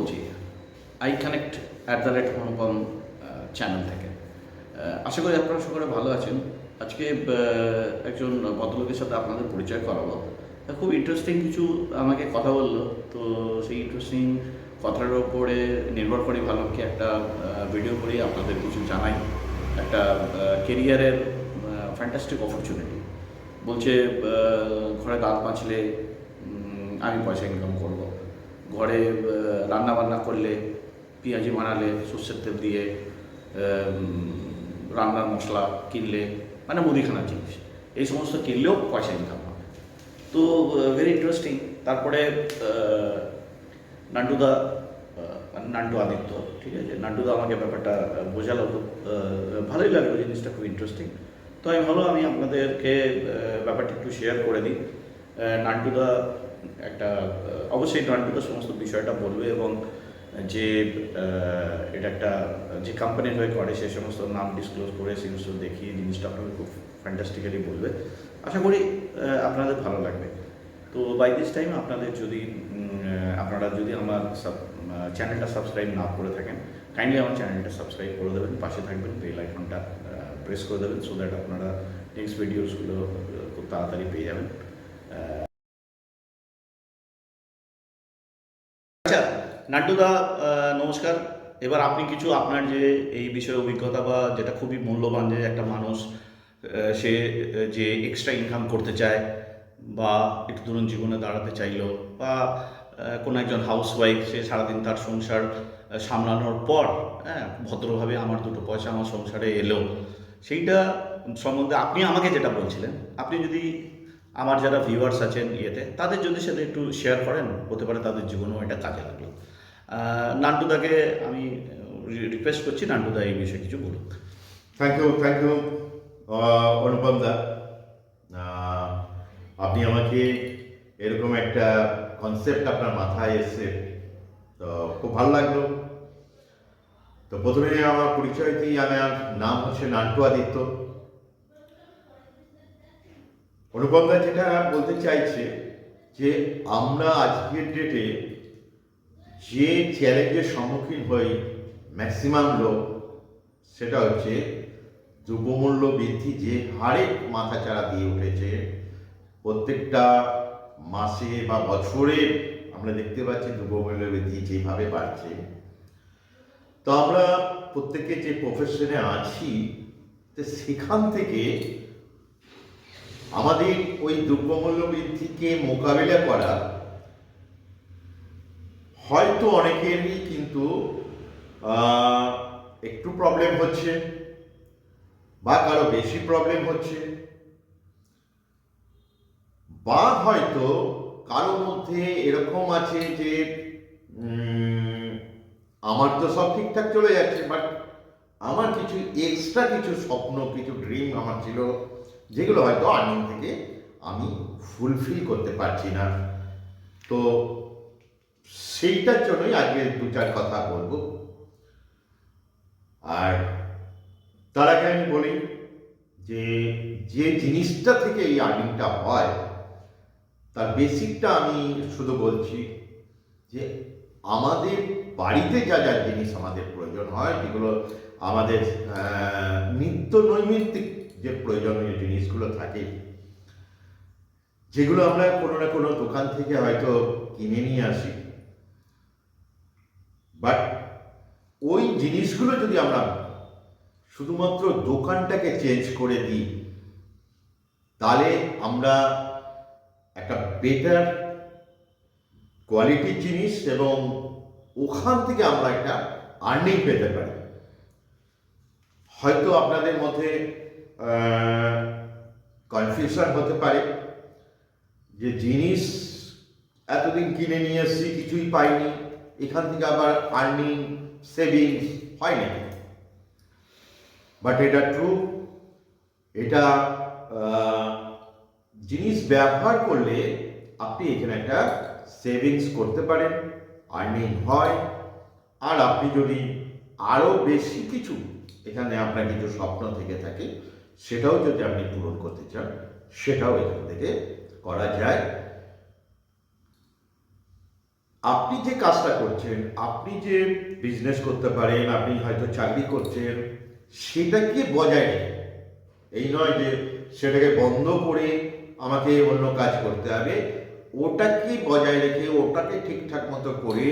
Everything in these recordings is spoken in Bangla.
বলছি iConnect@অনুপম চ্যানেল থেকে। আশা করি আপনারা সকলে ভালো আছেন। আজকে একজন ভদ্রলোকের সাথে আপনাদের পরিচয় করাবো। খুব ইন্টারেস্টিং কিছু আমাকে কথা বললো, তো সেই ইন্টারেস্টিং কথার ওপরে নির্ভর করে ভালো কি একটা ভিডিও করি, আপনাদের কিছু জানাই। একটা কেরিয়ারের ফ্যান্টাস্টিক অপরচুনিটি। বলছে ঘরে দাঁত মাজলে আমি পয়সা ইনকাম করব, ঘরে রান্না বান্না করলে, পেঁয়াজি বানালে সর্ষের তেল দিয়ে, রান্নার মশলা কিনলে, মানে মুদিখানার জিনিস, এই সমস্ত কিনলেও পয়সা ইনকাম হবে। তো ভেরি ইন্টারেস্টিং। তারপরে নান্টুদা, নান্টু আদিত্য, ঠিক আছে, নান্টুদা আমাকে ব্যাপারটা বোঝালো, খুব ভালোই লাগলো, জিনিসটা খুব ইন্টারেস্টিং। তো আমি ভালো আমি আপনাদেরকে ব্যাপারটা একটু শেয়ার করে দিই। নান্টুদা একটা অবশ্যই নান্টুদা সমস্ত বিষয়টা বলবে, এবং যে এটা একটা যে কোম্পানির হয়ে করে সে সমস্ত নাম ডিসক্লোজ করে সেই সমস্ত দেখিয়ে জিনিসটা আপনাকে খুব ফ্যান্টাস্টিক্যালি বলবে। আশা করি আপনাদের ভালো লাগবে। তো বাই দিস টাইম আপনারা যদি আমার চ্যানেলটা সাবস্ক্রাইব না করে থাকেন, কাইন্ডলি আমার চ্যানেলটা সাবস্ক্রাইব করে দেবেন, পাশে থাকবেন, বেল আইকনটা প্রেস করে দেবেন, সো দ্যাট আপনারা নেক্সট ভিডিওসগুলো খুব তাড়াতাড়ি পেয়ে যাবেন। আচ্ছা নান্টুদা, নমস্কার। এবার আপনি কিছু আপনার যে এই বিষয়ে অভিজ্ঞতা, বা যেটা খুবই মূল্যবান, যে একটা মানুষ সে যে এক্সট্রা ইনকাম করতে চায়, বা একটু ধরুন জীবনে দাঁড়াতে চাইলো, বা কোনো একজন হাউসওয়াইফ, সে সারাদিন তার সংসার সামলানোর পর ভদ্রভাবে আমার দুটো পয়সা আমার সংসারে এলো, সেইটা সম্বন্ধে আপনি আমাকে যেটা বলছিলেন, আপনি যদি আমার যারা ভিউয়ার্স আছেন তাদের যদি সাথে একটু শেয়ার করেন, হতে পারে তাদের জীবনেও এটা কাজে লাগলো। নান্টুদাকে আমি রিকোয়েস্ট করছি, নান্টুদা এই বিষয়ে কিছু বলুন। থ্যাংক ইউ অনুপম দা। আপনি আমাকে এরকম একটা কনসেপ্ট আপনার মাথায় এসছে, তো খুব ভালো লাগলো। তো প্রথমে আমার পরিচয় দিই, আমার নাম হচ্ছে নান্টু আদিত্য। অনুপম দা যেটা বলতে চাইছে যে আমরা আজকের ডেটে যে চ্যালেঞ্জের সম্মুখীন হই ম্যাক্সিমাম লোক, সেটা হচ্ছে দ্রব্যমূল্য বৃদ্ধি যে হারে মাথাচাড়া দিয়ে উঠেছে। প্রত্যেকটা মাসে বা বছরে আমরা দেখতে পাচ্ছি দ্রব্যমূল্য বৃদ্ধি যেভাবে বাড়ছে। তো আমরা প্রত্যেকে যে প্রফেশনে আছি, তো সেখান থেকে আমাদের ওই দ্রব্যমূল্য বৃদ্ধিকে মোকাবিলা করা হয়তো অনেকেরই কিন্তু একটু প্রবলেম হচ্ছে, বা কারো বেশি প্রবলেম হচ্ছে, বা হয়তো কারোর মধ্যে এরকম আছে যে আমার তো সব ঠিকঠাক চলে যাচ্ছে, বাট আমার কিছু এক্সট্রা কিছু স্বপ্ন, কিছু ড্রিম আমার ছিল, যেগুলো হয়তো আর্নিং থেকে আমি ফুলফিল করতে পারছি না। তো সেইটার জন্যই আজকে দু চার কথা বলবো। আর তার আগে আমি বলি যে যে জিনিসটা থেকে এই আর্নিংটা হয়, তার বেসিকটা আমি শুধু বলছি যে আমাদের বাড়িতে যা যা জিনিস আমাদের প্রয়োজন হয়, যেগুলো আমাদের নিত্য নৈমিত্তিক যে প্রয়োজনীয় জিনিসগুলো থাকে, যেগুলো আমরা কোনো না কোনো দোকান থেকে হয়তো কিনে নিয়ে আসি, বাট ওই জিনিসগুলো যদি আমরা শুধুমাত্র দোকানটাকে চেঞ্জ করে দিই, তাহলে আমরা একটা বেটার কোয়ালিটির জিনিস এবং ওখান থেকে আমরা একটা আর্নিং পেতে পারি। হয়তো আপনাদের মধ্যে কনফিউশন হতে পারে যে জিনিস এতদিন কিনে নিয়ে এসেছি, কিছুই পাইনি, এখান থেকে আবার আর্নিং সেভিংস হয় না। বাট এটা ট্রু, এটা জিনিস ব্যবহার করলে আপনি এখানে একটা সেভিংস করতে পারেন, আর্নিং হয়। আর আপনি যদি আরও বেশি কিছু, এখানে আপনার কিছু স্বপ্ন থেকে থাকে, সেটাও যদি আপনি পূরণ করতে চান, সেটাও এখান থেকে করা যায়। আপনি যে কাজটা করছেন, আপনি যে বিজনেস করতে পারেন, আপনি হয়তো চাকরি করছেন, সেটাকে বজায় রেখে, এই নয় যে সেটাকে বন্ধ করে আমাকে অন্য কাজ করতে হবে, ওটাকে বজায় রেখে ওটাকে ঠিকঠাক মতো করে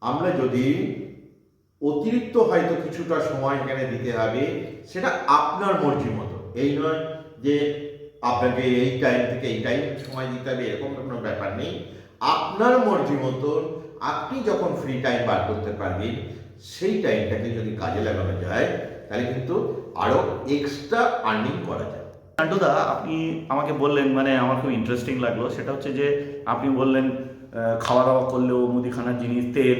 আমরা যদি অতিরিক্ত হয়তো কিছুটা সময় এখানে দিতে হবে, সেটা আপনার মর্জি মতো। এই নয় যে আপনাকে এই টাইম থেকে এই টাইম সময় দিতে হবে, এরকম কোনো ব্যাপার নেই। আপনার মর্জি মতন আপনি যখন ফ্রি টাইম বার করতে পারবেন, সেই টাইমটাকে যদি কাজে লাগানো যায়, তাহলে কিন্তু আরও এক্সট্রা আর্নিং করা যায়। নান্টুদা, আপনি আমাকে বললেন, মানে আমার খুব ইন্টারেস্টিং লাগলো, সেটা হচ্ছে যে আপনি বললেন খাওয়া দাওয়া করলেও মুদিখানার জিনিস, তেল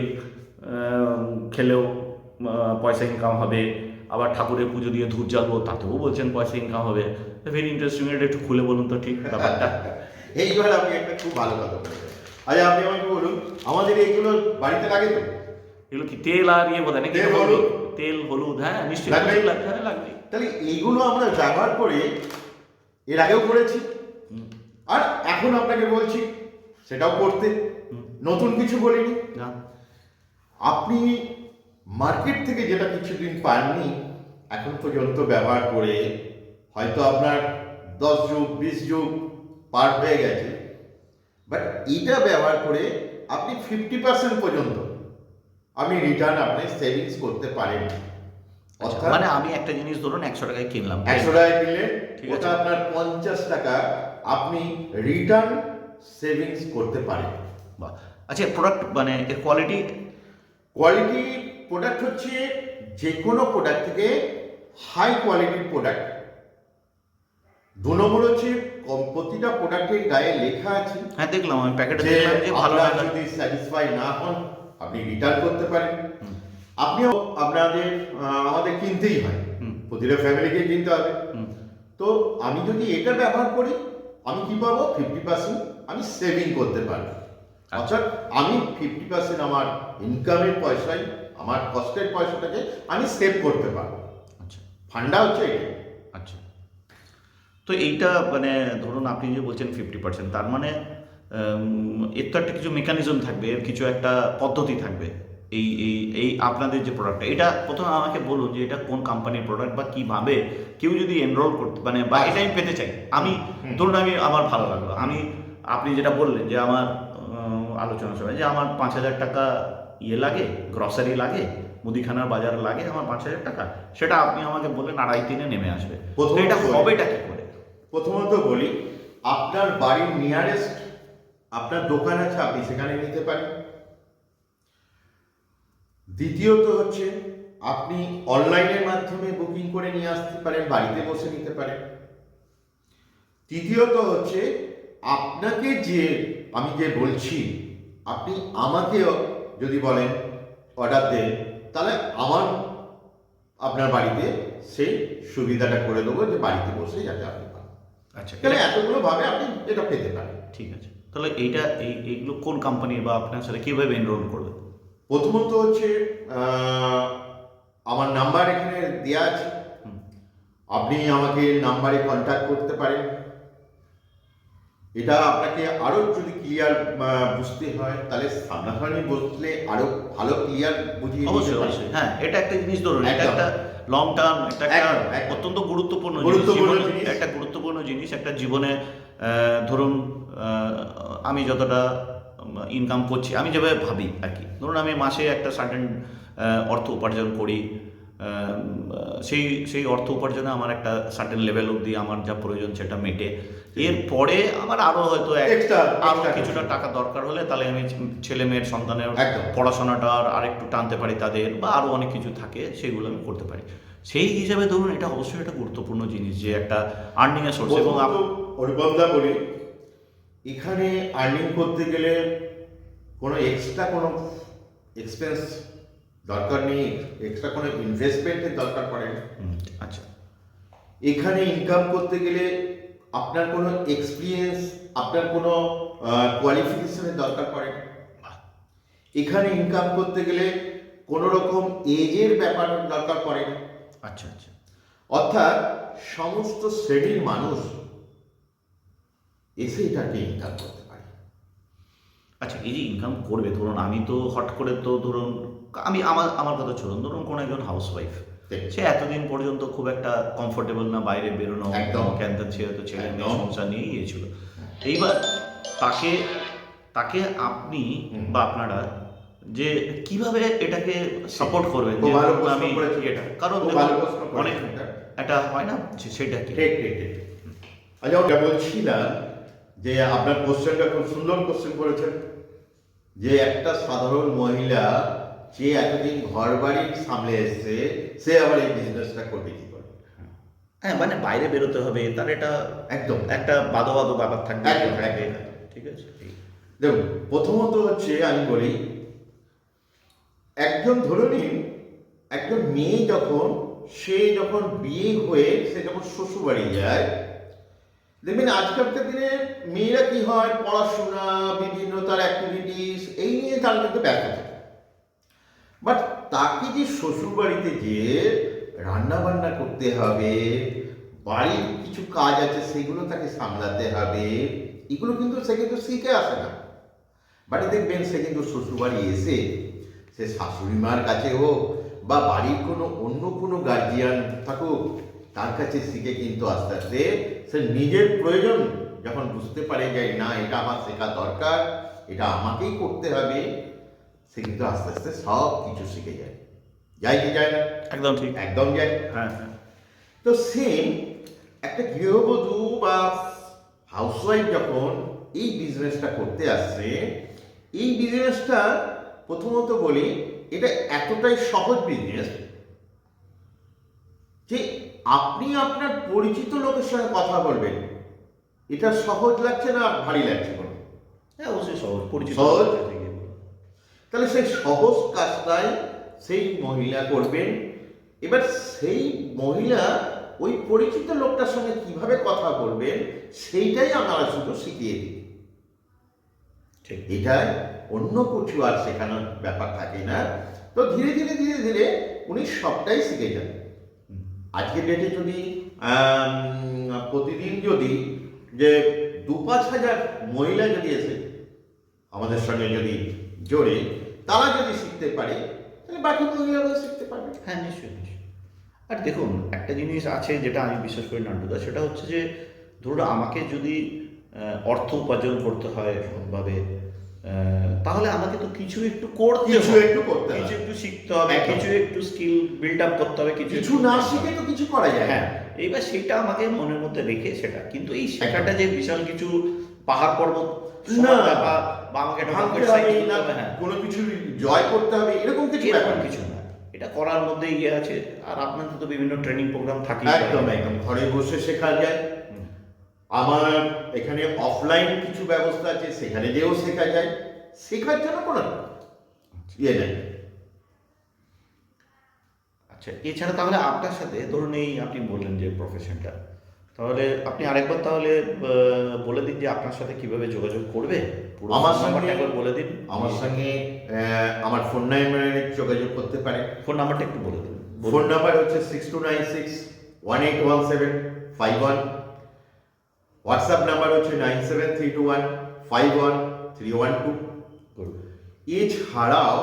খেলেও পয়সা ইনকাম হবে, আবার ঠাকুরের পুজো দিয়ে ধূপ জ্বালবো, তাতেও বলছেন পয়সা ইনকাম হবে। ভেরি ইন্টারেস্টিং, এটা একটু খুলে বলুন তো ঠিক ব্যাপারটা। এইবার আপনি একটা খুব ভালো কথা বলেছেন। আচ্ছা, আপনি আমাকে বলুন, আমাদের এইগুলো বাড়িতে লাগে তো? এগুলো কি তেল আর ইয়ে বোধ হয় নাকি? তেল, হলুদ। তেল, হলুদ, হ্যাঁ নিশ্চয়ই লাগবে? লাগবে, হ্যাঁ লাগবে। তাহলে এইগুলো আমরা ব্যবহার করে এর আগেও করেছি, আর এখন আপনাকে বলছি সেটাও করতে, নতুন কিছু বলিনি। না, আপনি মার্কেট থেকে যেটা কিছুদিন পাননি, এখন পর্যন্ত ব্যবহার করে হয়তো আপনার 10 যুগ 20 যুগ পার হয়ে গেছে, বাট এটা ব্যবহার করে আপনি 50% পর্যন্ত আপনি রিটার্ন আপনি সেভিংস করতে পারেন। অর্থাৎ মানে আমি একটা জিনিস ধরুন 100 টাকায় কিনলাম, 100 টাকায় কিনলেন, ঠিক ওটা আছে। আপনার 50 টাকা আপনি রিটার্ন সেভিংস করতে পারেন। বাহ। আচ্ছা, প্রোডাক্ট মানে এর কোয়ালিটি? কোয়ালিটি প্রোডাক্ট হচ্ছে যে কোনো প্রোডাক্ট থেকে হাই কোয়ালিটির প্রোডাক্ট। 2 নম্বর হচ্ছে প্রতিটা প্রোডাক্টের গায়ে লেখা আছে হ্যাঁ দেখলাম, আমি প্যাকেটে যে দেখলাম যে ভালো আপনারা লাগা। যদি স্যাটিসফাই না হন, আপনি রিটার্ন করতে পারেন। আপনিও আপনাদের আমাদের কিনতেই হয়, প্রতিটা ফ্যামিলিকে কিনতে হবে। তো আমি যদি এটা ব্যবহার করি, আমি কি পাবো? 50% আমি সেভিং করতে পারবো। অর্থাৎ আমি 50% আমার ইনকামের পয়সায়, আমার কষ্টের পয়সাটাকে আমি সেভ করতে পারবো। আচ্ছা ফান্ডা হচ্ছে এটা। আচ্ছা, তো এইটা মানে ধরুন আপনি যে বলছেন 50%, তার মানে এর তো একটা কিছু মেকানিজম থাকবে, এর কিছু একটা পদ্ধতি থাকবে। এই এই এই আপনাদের যে প্রোডাক্টটা, এটা প্রথমে আমাকে বলুন যে এটা কোন কোম্পানির প্রোডাক্ট, বা কীভাবে কেউ যদি এনরোল করতে মানে, বা এটা আমি পেতে চাই, আমি ধরুন আমি আমার ভালো লাগলো, আমি আপনি যেটা বললেন যে আমার আলোচনার সময় যে আমার 5,000 টাকা ইয়ে লাগে, গ্রসারি লাগে, মুদিখানার বাজার লাগে আমার 5,000 টাকা, সেটা আপনি আমাকে বললেন 2.5-3-এ নেমে আসবে। তো এটা হবেটা কি করে? প্রথমত বলি, আপনার বাড়ির নিয়ারেস্ট আপনার দোকান আছে, আপনি সেখানে নিতে পারেন। দ্বিতীয়ত হচ্ছে আপনি অনলাইনের মাধ্যমে বুকিং করে নিয়ে আসতে পারেন, বাড়িতে বসে নিতে পারেন। তৃতীয়ত হচ্ছে আপনাকে যে আমি যে বলছি, আপনি আমাকেও যদি বলেন অর্ডার দেন, তাহলে আপনার বাড়িতে সেই সুবিধাটা করে দেবো, যে বাড়িতে বসে যাতে আপনি পান। আচ্ছা, তাহলে এতগুলো ভাবে আপনি এটা পেতে পারেন। ঠিক আছে। তাহলে এইটা এইগুলো কোন কোম্পানির, বা আপনার সাথে কীভাবে এনরোল করবে? প্রথমত হচ্ছে আমার নাম্বার এখানে দেওয়া আছে, আপনি আমাকে নাম্বারে কন্ট্যাক্ট করতে পারেন। এটা আপনাকে আরো যদি ক্লিয়ার বুঝতে হয়, তাহলে সামনাসামনি বসলে আরো ভালো ক্লিয়ার বুঝিয়ে দিতে অবশ্যই পারি। অবশ্যই, হ্যাঁ এটা একটা জিনিস ধরুন, এটা একদম। একটা লং টার্ম, একটা একদম, একদম। অত্যন্ত গুরুত্বপূর্ণ গুরুত্বপূর্ণ জীবনে, জিনিস। একটা গুরুত্বপূর্ণ জিনিস একটা জীবনে। ধরুন আমি যতটা ইনকাম করছি, আমি যেভাবে ভাবি আর কি, ধরুন আমি মাসে একটা সার্টেন অর্থ উপার্জন করি, সেই সেই অর্থ উপার্জনে আমার একটা সার্টেন লেভেল অবধি আমার যা প্রয়োজন সেটা মেটে। এরপরে আমার আরও হয়তো আরও কিছুটা টাকা দরকার হলে, তাহলে আমি ছেলে মেয়ের সন্তানের একদম। পড়াশোনাটা আর একটু টানতে পারি তাদের, বা আরও অনেক কিছু থাকে সেগুলো আমি করতে পারি। সেই হিসাবে ধরুন এটা অবশ্যই একটা গুরুত্বপূর্ণ জিনিস, যে একটা আর্নিংয়ের সোর্স। এবং অনুপমদা বলি, এখানে আর্নিং করতে গেলে কোনো এক্সট্রা কোনো এক্সপেন্স দরকার নেই, এক্সট্রা কোনো ইনভেস্টমেন্টের দরকার পড়ে না। আচ্ছা, এখানে ইনকাম করতে গেলে আপনার কোনো এক্সপিরিয়েন্স, আপনার কোনো কোয়ালিফিকেশনের দরকার পড়ে না। এখানে ইনকাম করতে গেলে কোনো রকম এজের ব্যাপার দরকার পড়ে না। আচ্ছা আচ্ছা, অর্থাৎ সমস্ত শ্রেণীর মানুষ এসে এটাকে ইনকাম করতে পারে। আচ্ছা, এই যে ইনকাম করবে, ধরুন আমি তো হট করে তো ধরুন আমি আমার আমার কথা শুনুন, ধরুন কোনো একজন হাউস ওয়াইফ, ঠিক। সে এতদিন পর্যন্ত খুব একটা কমফোর্টেবল না, বাইরে বেরোনো, একদম। ক্যান্সার ছেড়ে তো ছেলে মেয়ে একদম। সংসার নিয়েই গিয়েছিল। এইবার তাকে তাকে আপনি হুম। বা আপনারা যে কিভাবে এটাকে সাপোর্ট করবেন, খুব যে ভালো ধরুন প্রশ্ন আমি করেছেন। এটা, কারণ খুব দেখুন, ভালো প্রশ্ন করেছেন অনেক এটা। একটা হয় না যে সেটা কি ঠিক ঠিক ঠিক। আচ্ছা, ওটা বলছিলাম যে আপনার কোশ্চেনটা খুব সুন্দর কোশ্চেন করেছেন, যে একটা সাধারণ মহিলা যে এতদিন ঘর বাড়ি সামলে এসছে, সে আবার এই বিজনেসটা করবে কি করে? হ্যাঁ, মানে বাইরে বেরোতে হবে, তার এটা একদম। একটা বাদো বাদো ব্যাপার থাকবে, একদম, থাকবে। একদম। ঠিক আছে। দেখুন, প্রথমত হচ্ছে আমি বলি, একজন ধরে নিন, একজন মেয়ে যখন বিয়ে হয়ে সে যখন শ্বশুর বাড়ি যায়, দেখবেন আজকালকার দিনে মেয়েরা কি হয়, পড়াশোনা, বিভিন্ন তার অ্যাক্টিভিটিস এই নিয়ে তার কিন্তু ব্যস্ত থাকে। বাট তাকে যে শ্বশুর বাড়িতে যেয়ে রান্না বান্না করতে হবে, বাড়ির কিছু কাজ আছে সেগুলো তাকে সামলাতে হবে, এগুলো কিন্তু সে কিন্তু শিখে আসে না। বাড়ি দেখবেন সে কিন্তু শ্বশুরবাড়ি এসে সে শাশুড়ি মার কাছে হোক বা বাড়ির অন্য কোনো গার্জিয়ান থাকুক, তার কাছে শিখে কিন্তু আস্তে আস্তে সে নিজের প্রয়োজন যখন বুঝতে পারে যে না, এটা আমার শেখা দরকার, এটা আমাকেই করতে হবে, সে কিন্তু আস্তে আস্তে সব কিছু শিখে যায়। যায় কি যায় না? একদম ঠিক। একদম যায়। হ্যাঁ হ্যাঁ। তো সেম একটা গৃহবধূ বা হাউসওয়াইফ যখন এই বিজনেসটা করতে আসছে, এই বিজনেসটা প্রথমত বলি, এটা এতটাই সহজ বিজনেস যে আপনি আপনার পরিচিত লোকের সঙ্গে কথা বলবেন, এটা সহজ লাগছে না ভারী লাগছে বলুন? হ্যাঁ, অবশ্যই সহজ, পরিচিত সহজ। লোকের কাছে গিয়ে বলো। তাহলে সেই সহজ কাজটাই সেই মহিলা করবেন। এবার সেই মহিলা ওই পরিচিত লোকটার সঙ্গে কিভাবে কথা বলবেন সেইটাই আমরা শুধু শিখিয়ে দিই। ঠিক। এটাই, অন্য কিছু আর শেখানোর ব্যাপার থাকে না। তো ধীরে ধীরে ধীরে ধীরে উনি সবটাই শিখে যান। আজকের ডেটে যদি প্রতিদিন যদি যে 2-5 হাজার মহিলা যদি এসে আমাদের সঙ্গে যদি জোড়ে, তারা যদি শিখতে পারে, তাহলে বাকি মহিলারাও শিখতে পারবে। হ্যাঁ, নিশ্চয়ই নিশ্চয়ই। আর দেখুন, একটা জিনিস আছে যেটা আমি বিশ্বাস করি নান্টুদা, সেটা হচ্ছে যে ধরুন আমাকে যদি অর্থ উপার্জন করতে হয় সৎভাবে, তাহলে আমাকে তো কিছু একটু করতে কিছু হবে, একটু করতে হবে। কিছু একটু শিখতে হবে, একদম। কিছু একটু স্কিল বিল্ড আপ করতে হবে, কিছু কিছু একটু না করতে শিখে হবে। তো কিছু করা যায় না। হ্যাঁ, এইবার সেটা আমাকে মনের মধ্যে রেখে সেটা, কিন্তু এই শেখাটা যে বিশাল কিছু পাহাড় পর্বত সমান না। ব্যাপার, বা আমাকে একটা ভাঙতে rocket হবে science করতে না, হবে, হ্যাঁ, কোনো কিছু জয় করতে হবে, এরকম কিছু ব্যাপার এরকম না। কিছু না। এটা করার মধ্যে ইয়ে আছে। আর আপনাদের তো বিভিন্ন ট্রেনিং প্রোগ্রাম থাকেই। একদম একদম, ঘরে বসে শেখা যায়। হুম। আমার এখানে অফলাইন কিছু ব্যবস্থা আছে, সেখানে যেও শেখা যায়। শেখার জন্য কোনো ইয়ে নেই। আচ্ছা, এছাড়া তাহলে আপনার সাথে ধরুন এই আপনি বললেন যে প্রফেশনটা, তাহলে আপনি আরেকবার তাহলে বলে দিন যে আপনার সাথে কিভাবে যোগাযোগ করবে। পুরো আমার ফোন সঙ্গে নাম্বারটা একবার বলে দিন। আমার সঙ্গে আমার ফোন নাম্বারে যোগাযোগ করতে পারে। ফোন নাম্বারটা একটু বলে দিন। ফোন নাম্বার হচ্ছে 6296-181751। হোয়াটসঅ্যাপ নাম্বার হচ্ছে 9732151312। করুন। এছাড়াও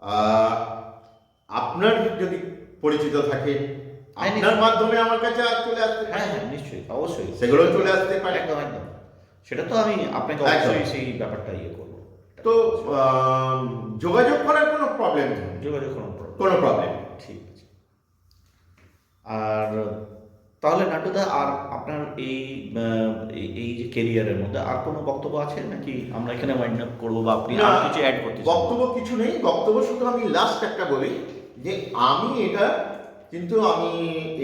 আহ, আপনার যদি পরিচিত থাকে, আপনার মাধ্যমে আমার কাছে চলে আসতে হ্যাঁ পারে, হ্যাঁ, নিশ্চয়ই, অবশ্যই, সেগুলো চলে আসতে পারে। একদম একদম। সেটা তো আমি আপনাকে একদম। অবশ্যই সেই ব্যাপারটা ইয়ে করবো। তো যোগাযোগ করার কোনো প্রবলেম নেই, যোগাযোগ কোনো problem কোনো প্রবলেম। ঠিক আছে। আর তাহলে নাটুদা, আর আপনার এই এই যে কেরিয়ারের মধ্যে আর কোনো বক্তব্য আছে নাকি আমরা এখানে ওয়াইন্ড আপ করবো, বা আপনি আর কিছু অ্যাড করতে চান? বক্তব্য কিছু নেই, বক্তব্য শুধু আমি লাস্ট একটা বলি যে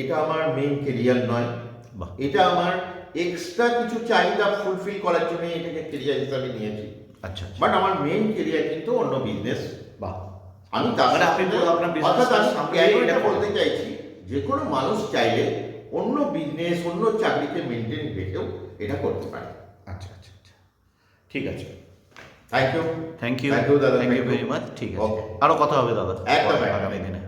এটা আমার মেইন কেরিয়ার নয়। বাহ। এটা আমার এক্সট্রা কিছু চাহিদা ফুলফিল করার জন্য এটাকে কেরিয়ার হিসাবে নিয়েছি। আচ্ছা আচ্ছা। বাট আমার মেইন কেরিয়ার কিন্তু অন্য বিজনেস। বাহ। আমি তার মানে আপনি পুরো আপনার business অর্থাৎ আমি সামনে কেন এটা এটা করেন? বলতে চাইছি, যে কোনো মানুষ চাইলে অন্য বিজনেস, অন্য চাকরিকে মেনটেন রেখেও এটা করতে পারে। আচ্ছা আচ্ছা আচ্ছা, ঠিক আছে। Thank you. Thank you Thank you, দাদা, thank you thank you. Very much. ঠিক আছে, Okay. আরও কথা হবে দাদা একদম, একদম। আগামী দিনে।